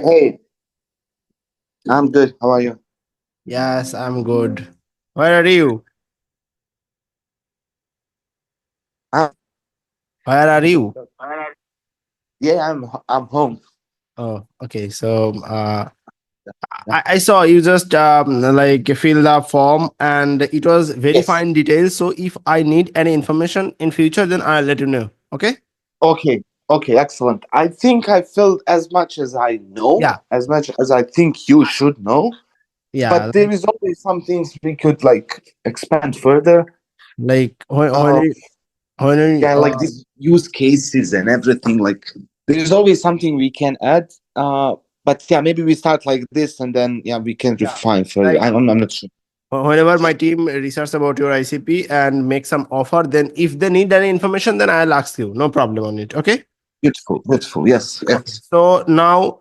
Hey, I'm good. How are you? Yes, I'm good. Where are you? I'm Where are you? yeah, I'm home. Oh, okay. So Yeah. I saw you just like fill the form and it was very Yes. fine details. So if I need any information in future, then I'll let you know. Okay? Okay. Okay. Excellent. I think I filled as much as I know, Yeah. as much as I think you should know. Yeah. But there is always some things we could like expand further. Like when Uh, when yeah, like these use cases and everything. Like there is always something we can add. But yeah, maybe we start like this and then yeah, we can yeah, refine further. like I'm not sure. whenever my team research about your ICP and make some offer, then if they need any information, then I'll ask you. No problem on it. Okay? Beautiful. Beautiful. Yes. Okay. Yes. So now,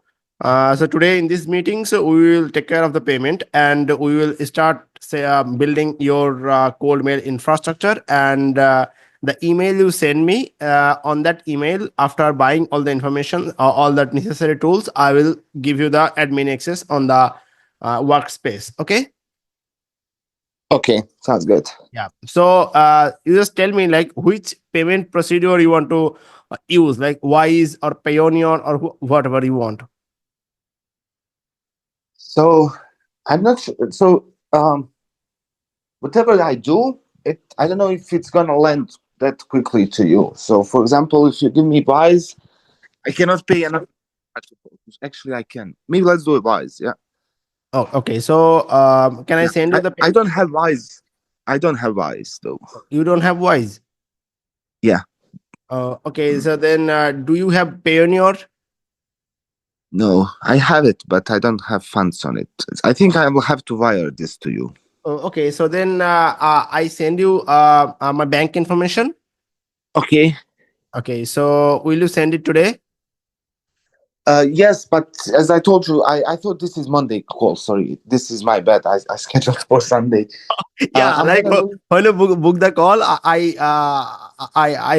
so today in this meeting, so we will take care of the payment and we will start say building your cold mail infrastructure and the email you send me on that email after buying all the information, all the necessary tools, I will give you the admin access on the workspace. Okay. Okay. Sounds good. Yeah. So you just tell me like which payment procedure you want to use, like Wise or Payoneer or whatever you want. So I'm not sure. So whatever I do, I don't know if it's gonna land that quickly to you. So for example, if you give me buys, I cannot pay enough. Actually, I can. Maybe let's do it buys. Yeah. Oh, okay. So, can I Yeah. send you the I payment? don't have buys. I don't have buys though. You don't have Wise. Yeah. Okay. So then, do you have Payoneer? No, I have it, but I don't have funds on it. I think I will have to wire this to you. Okay. So then, I send you my bank information. Okay. Okay. So, will you send it today? Yes, but as I told you, I thought this is Monday call. Sorry, this is my bad. I scheduled for Sunday. Yeah. I'm Like gonna do. when you book the call, I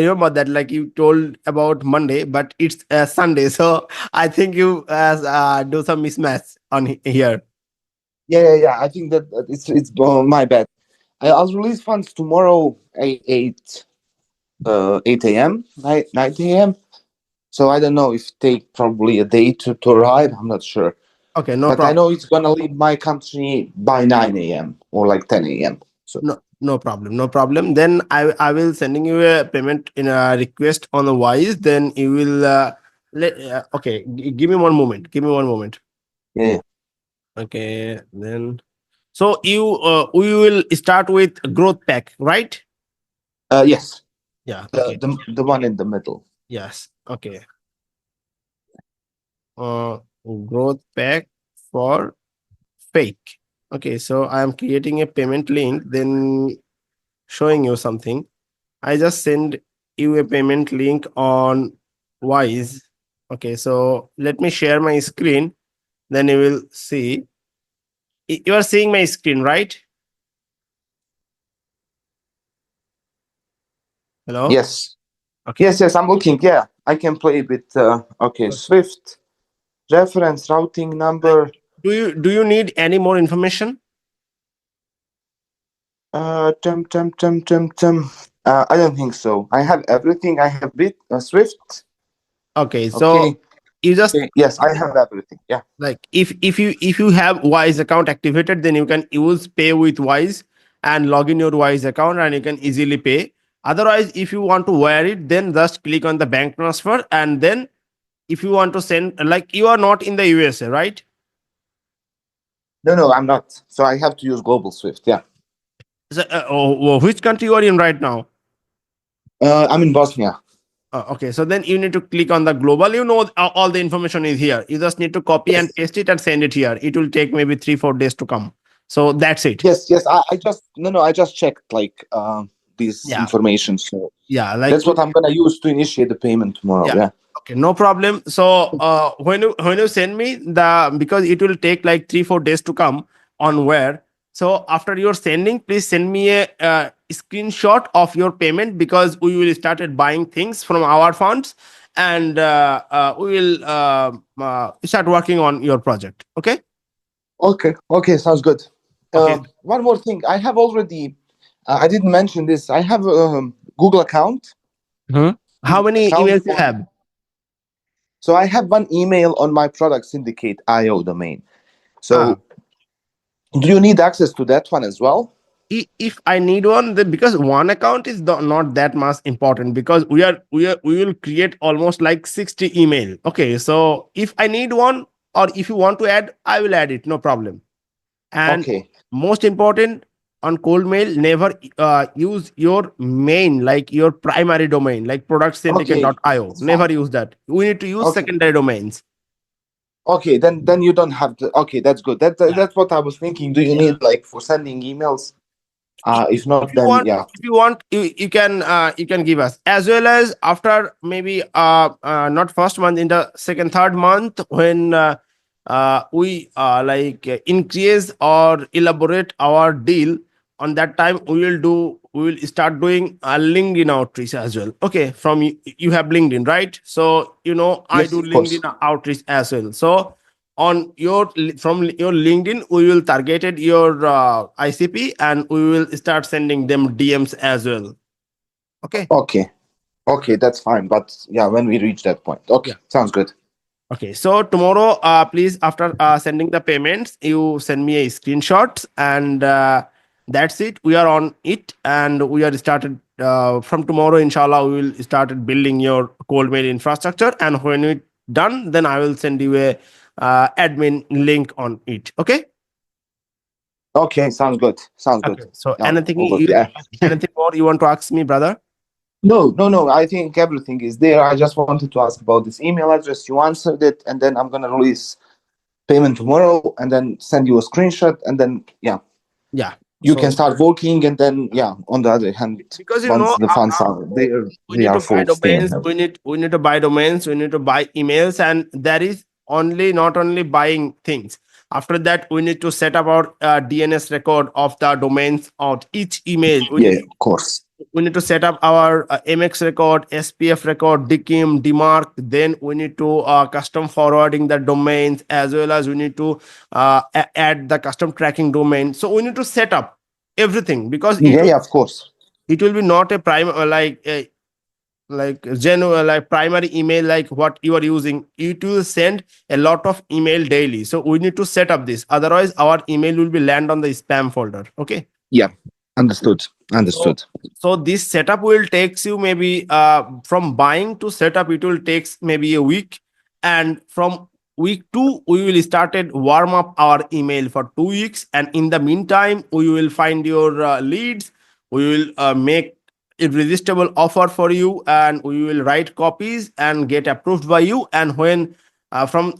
remember that like you told about Monday, but it's Sunday. So I think you do some mismatch on here. Yeah. I think that it's my bad. I'll release funds tomorrow at 8 a.m. 9 a.m. So I don't know if it take probably a day to arrive. I'm not sure, Okay. No but I problem. know it's gonna leave my country by 9 a.m. or like 10 a.m. So No, no problem, no problem. Then I will sending you a payment in a request on the Wise. Then you will let okay. Give me one moment. Give me one moment. yeah. Okay, then so you we will start with growth pack, right? Yes. Yeah. The Okay. the one in the middle. Yes. Okay. Uh, Growth pack for fake. Okay. So I am creating a payment link. Then showing you something. I just send you a payment link on Wise. Okay, so let me share my screen. Then you will see. You are seeing my screen, right? Hello. Yes. Okay. Yes. I'm looking. Yeah, I can play with. Okay, Swift reference routing Like, number. do you need any more information? Tum. I don't think so. I have everything. I have bit Swift. Okay, so Okay. you just Okay. Yes, I have everything. Yeah. like if you have Wise account activated, then you can use Pay with Wise and log in your Wise account, and you can easily pay. Otherwise, if you want to wire it, then just click on the bank transfer, and then if you want to send, like, you are not in the USA, right? No, I'm not. So I have to use Global Swift. Yeah. So, which country you are in right now? I'm in Bosnia. Okay, so then you need to click on the global. All the information is here. You just need to copy and Yes. paste it and send it here. It will take maybe 3 4 days to come. So that's it. Yes. I just no. I just checked like this Yeah, information. So yeah, like that's what I'm gonna use to initiate the payment tomorrow. yeah. Yeah. Okay, no problem. So when you send me the, because it will take like 3 4 days to come on where. So after you're sending, please send me a screenshot of your payment, because we will started buying things from our funds, and we will start working on your project. Okay. Okay. Okay. Sounds good. Okay. One more thing. I have already. I didn't mention this. I have a Google account. Mhm. How many Account emails you on. have? So I have one email on my product syndicate IO domain. Ah, So do you need access to that one as well? if I need one, then because one account is not that much important, because we will create almost like 60 email. Okay, so if I need one, or if you want to add, I will add it, no problem. And Okay. most important, on cold mail, never use your main, like your primary domain, like Okay. productsyndicate.io. It's Never fine. use that. We need to use Okay. secondary domains. Okay. Then you don't have to. Okay. That's good. Yeah. That's what I was thinking. Do you Yeah. need like for sending emails? If If not, you then want, yeah. you can give us, as well as after maybe not first month, in the second third month, when we increase or elaborate our deal. On that time, we will start doing LinkedIn outreach as well. Okay, from you have LinkedIn, right? So I Yes, do of course. LinkedIn outreach as well. So on from your LinkedIn, we will targeted your ICP, and we will start sending them DMs as well. Okay. Okay. Okay, that's fine. But yeah, when we reach that point. Yeah. Okay, sounds good. Okay. So tomorrow, please, after sending the payments, you send me a screenshot, and that's it. We are on it, and we are started from tomorrow. Inshallah, we will start building your cold mail infrastructure, and when we done, then I will send you a admin link on it. Okay. Okay, sounds good. Sounds good. Okay. So Yeah, yeah. anything more you want to ask me, brother? No, no, no. I think everything is there. I just wanted to ask about this email address. You answered it, and then I'm gonna release payment tomorrow, and then send you a screenshot, and then yeah, Yeah. you can So start working, and then yeah. On the other hand, because once the funds are there, we they need are to buy full. Stay and domains, have. we need to buy domains, we need to buy emails, and that is only not only buying things. After that, we need to set up our DNS record of the domains of each email. Yeah, of course. We need to set up our MX record, SPF record, DKIM, DMARC. Then we need to custom forwarding the domains, as well as we need to add the custom tracking domain. So we need to set up everything, because Yeah, yeah, of course. it will be not a prime like primary email like what you are using. It will send a lot of email daily, so we need to set up this, otherwise our email will be land on the spam folder. Okay. Yeah, understood. So, Understood. this setup will takes you maybe from buying to setup, it will takes maybe a week, and from week 2 we will started warm up our email for 2 weeks, and in the meantime we will find your leads. We will make irresistible offer for you, and we will write copies and get approved by you. And when from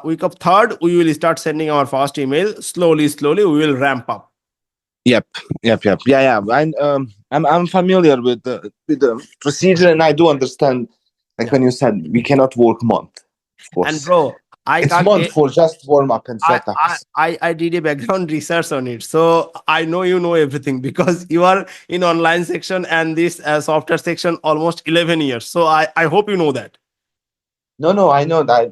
week of third, we will start sending our first email. Slowly we will ramp up. Yep, yep. Yeah, yeah. I'm familiar with the procedure, and I do understand. Like Yeah. when you said we cannot work month, of And course, bro, I it's can't month for just warm up and I, I setups. I did a background research on it, so I know you know everything because you are in online section and this software section almost 11 years. So I hope you know that. No, no, I know that.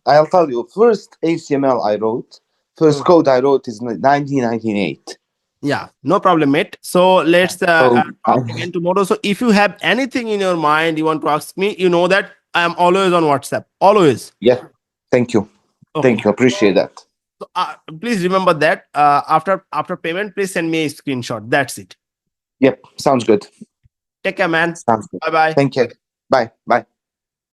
I'll tell you. First HTML I wrote, first Mm. code I wrote is 1998. Yeah, no problem, mate. So let's So talk again tomorrow. So if you have anything in your mind you want to ask me, you know that I am always on WhatsApp. Always. yeah, thank you, Okay. thank you. Appreciate that. So please remember that after payment, please send me a screenshot. That's it. Yep, sounds good. Take care, man. Sounds good. Bye bye. Thank you. Bye, bye.